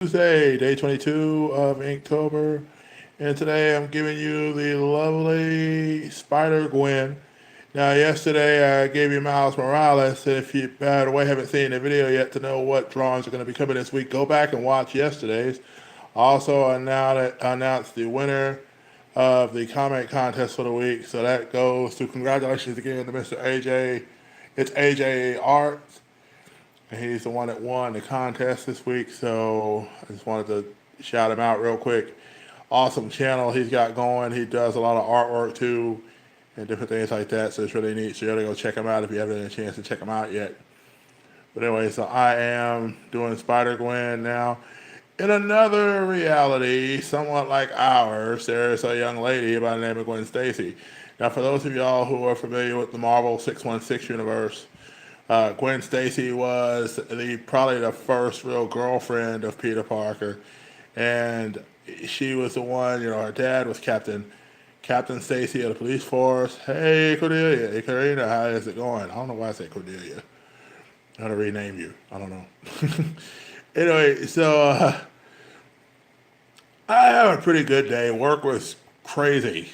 Tuesday, day 22 of Inktober, and today I'm giving you the lovely Spider Gwen. Now, yesterday I gave you Miles Morales, and if you, by the way, haven't seen the video yet to know what drawings are going to be coming this week, go back and watch yesterday's. Also, announced the winner of the comic contest for the week, so that goes to congratulations again to Mr. AJ. It's AJ Art, and he's the one that won the contest this week. So I just wanted to shout him out real quick. Awesome channel he's got going. He does a lot of artwork too and different things like that. So it's really neat. So you gotta go check him out if you haven't had a chance to check him out yet. But anyway, so I am doing Spider Gwen now. In another reality, somewhat like ours, there's a young lady by the name of Gwen Stacy. Now, for those of y'all who are familiar with the Marvel 616 universe, Gwen Stacy was probably the first real girlfriend of Peter Parker, and she was the one. Her dad was Captain Stacy of the police force. Hey Cordelia, hey Karina, how is it going? I don't know why I said Cordelia. I'm gonna rename you. I don't know. Anyway, so I had a pretty good day. Work was crazy.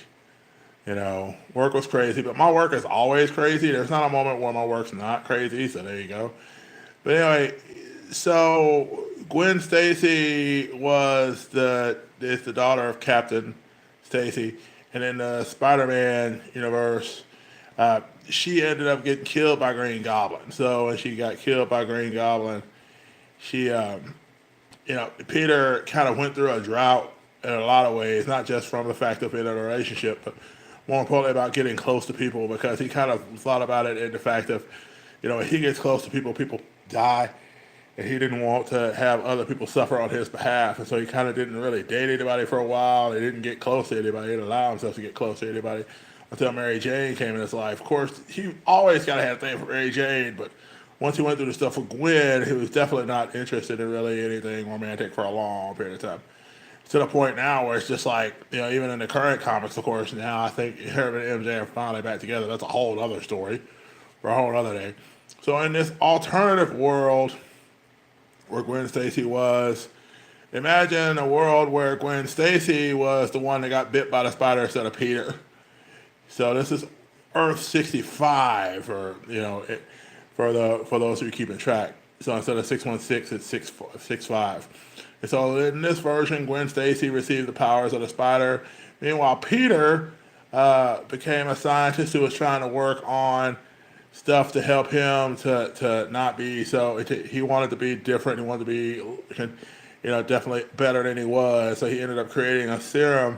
Work was crazy, but my work is always crazy. There's not a moment where my work's not crazy, so there you go. But anyway, so Gwen Stacy is the daughter of Captain Stacy, and in the Spider-Man universe, she ended up getting killed by Green Goblin. So when she got killed by Green Goblin, she Peter kind of went through a drought in a lot of ways, not just from the fact of being in a relationship, but more importantly about getting close to people because he kind of thought about it in the fact of, when he gets close to people, people die, and he didn't want to have other people suffer on his behalf, and so he kind of didn't really date anybody for a while. He didn't get close to anybody. He didn't allow himself to get close to anybody until Mary Jane came in his life. Of course, he always kind of had a thing for Mary Jane, but once he went through the stuff with Gwen, he was definitely not interested in really anything romantic for a long period of time. To the point now where it's just like, even in the current comics, of course, now I think her and MJ are finally back together. That's a whole other story for a whole other day. So in this alternative world where Gwen Stacy was, imagine a world where Gwen Stacy was the one that got bit by the spider instead of Peter. So this is Earth 65, or for those who are keeping track. So instead of 616, it's 665. And so in this version, Gwen Stacy received the powers of the spider. Meanwhile, Peter became a scientist who was trying to work on stuff to help him to not be so. He wanted to be different. He wanted to be, definitely better than he was. So he ended up creating a serum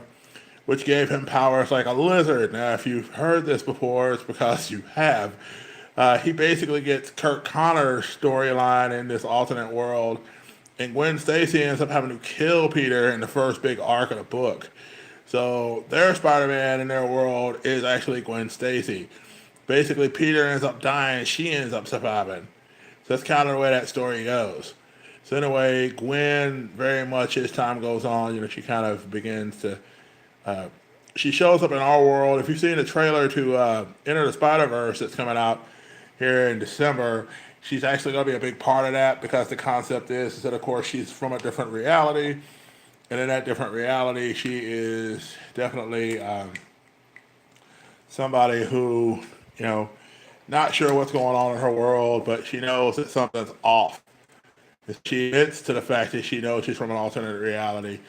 which gave him powers like a lizard. Now, if you've heard this before, it's because you have. He basically gets Kurt Connor's storyline in this alternate world, and Gwen Stacy ends up having to kill Peter in the first big arc of the book. So their Spider-Man in their world is actually Gwen Stacy. Basically, Peter ends up dying, she ends up surviving. So that's kind of the way that story goes. So anyway, Gwen, very much as time goes on, she kind of begins to uh, she shows up in our world. If you've seen the trailer to Enter the Spider Verse that's coming out here in December, she's actually going to be a big part of that because the concept is that, of course, she's from a different reality. And in that different reality, she is definitely somebody who, not sure what's going on in her world, but she knows that something's off. She admits to the fact that she knows she's from an alternate reality.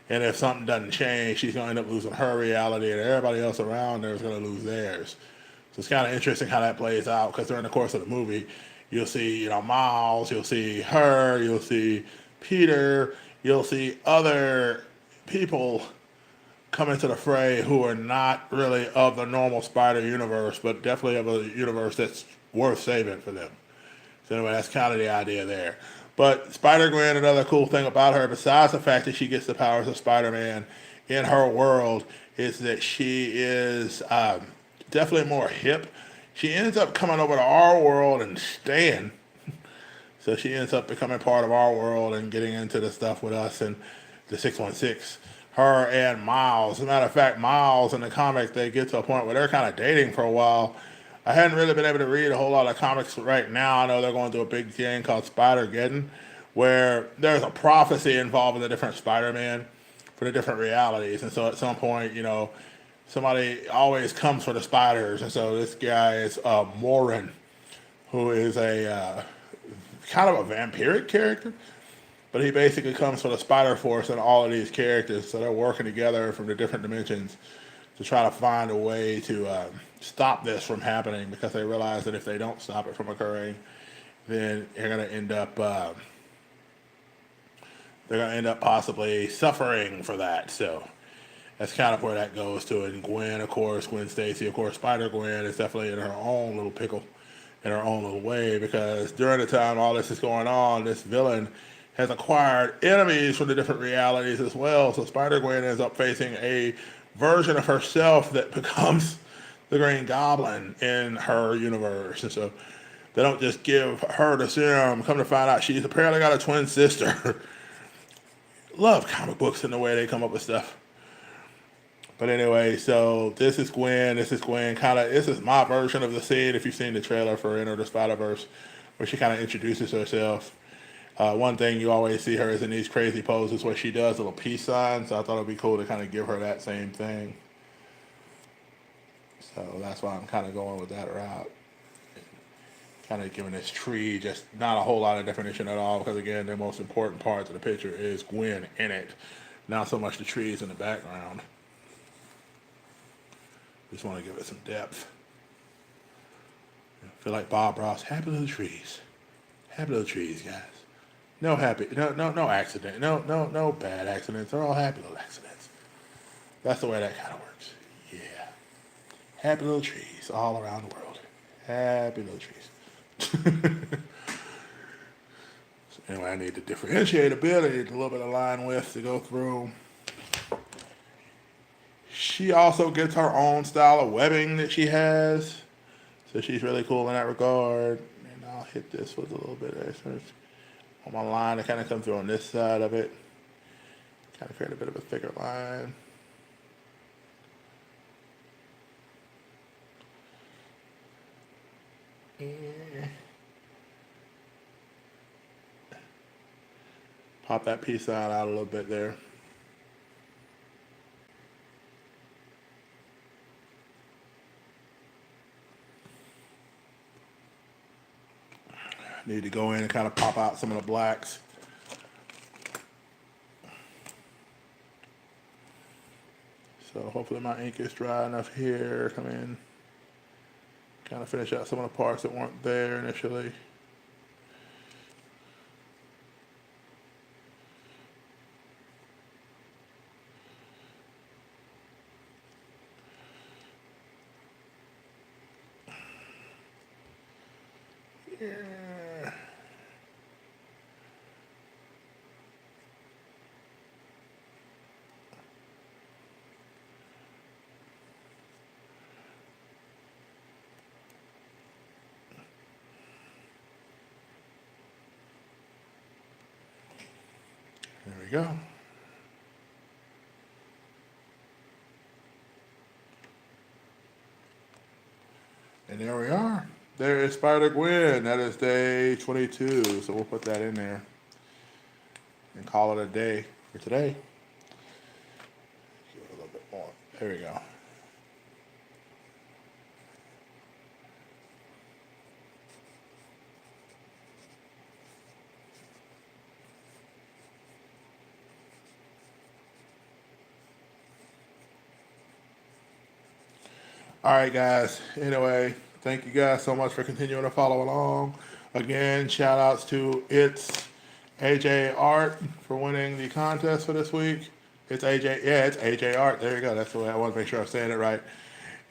And if something doesn't change, she's going to end up losing her reality, and everybody else around her is going to lose theirs. So it's kind of interesting how that plays out because during the course of the movie, you'll see, Miles, you'll see her, you'll see Peter, you'll see other people come into the fray who are not really of the normal Spider universe, but definitely of a universe that's worth saving for them. So anyway, that's kind of the idea there. But Spider-Gwen, another cool thing about her, besides the fact that she gets the powers of Spider-Man in her world, is that she is definitely more hip. She ends up coming over to our world and staying. So she ends up becoming part of our world and getting into the stuff with us and the 616. Her and Miles. As a matter of fact, Miles in the comic, they get to a point where they're kind of dating for a while. I hadn't really been able to read a whole lot of comics right now. I know they're going through a big thing called Spider-Geddon, where there's a prophecy involved in the different Spider-Man for the different realities. And so at some point, somebody always comes for the spiders. And so this guy is Morin, who is a kind of a vampiric character, but he basically comes for the Spider Force and all of these characters. So they're working together from the different dimensions to try to find a way to stop this from happening, because they realize that if they don't stop it from occurring, then they're gonna end up possibly suffering for that. So that's kind of where that goes to. And Gwen, of course, Gwen Stacy, of course, Spider Gwen is definitely in her own little pickle, in her own little way, because during the time all this is going on, this villain has acquired enemies from the different realities as well. So Spider Gwen ends up facing a version of herself that becomes the Green Goblin in her universe. And so they don't just give her the serum. Come to find out, she's apparently got a twin sister. Love comic books and the way they come up with stuff. But anyway, so this is Gwen. This is Gwen. This is my version of the scene, if you've seen the trailer for Enter the Spider-Verse, where she kind of introduces herself. One thing you always see her is in these crazy poses where she does little peace signs. So I thought it would be cool to kind of give her that same thing. So that's why I'm kind of going with that route. Kind of giving this tree just not a whole lot of definition at all, because again, the most important part of the picture is Gwen in it, not so much the trees in the background. Just want to give it some depth. I feel like Bob Ross. Happy little trees. Happy little trees, guys. No accident. No bad accidents. They're all happy little accidents. That's the way that kind of works. Yeah. Happy little trees all around the world. Happy little trees. So anyway, I need to differentiate a bit. I need a little bit of line width to go through. She also gets her own style of webbing that she has. So she's really cool in that regard. And I'll hit this with a little bit of extra on my line to kind of come through on this side of it. Kind of create a bit of a thicker line. Pop that piece out a little bit there. Need to go in and kind of pop out some of the blacks. So hopefully my ink is dry enough here. Come in, kind of finish out some of the parts that weren't there initially. Yeah. There we go. And there we are. There is Spider Gwen. That is day 22. So we'll put that in there and call it a day for today. Give it a little bit more. There we go. All right, guys. Anyway, thank you guys so much for continuing to follow along. Again, shout outs to It's AJ Art for winning the contest for this week. It's AJ, yeah, it's AJ Art. There you go. That's the way I want to make sure I'm saying it right.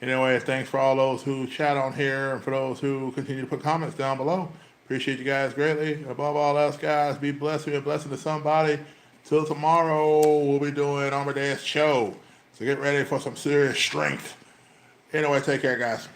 Anyway, thanks for all those who chat on here and for those who continue to put comments down below. Appreciate you guys greatly. And above all else, guys, be blessed. Be a blessing to somebody. Till tomorrow, we'll be doing Amadeus Show. So get ready for some serious strength. Anyway, take care, guys.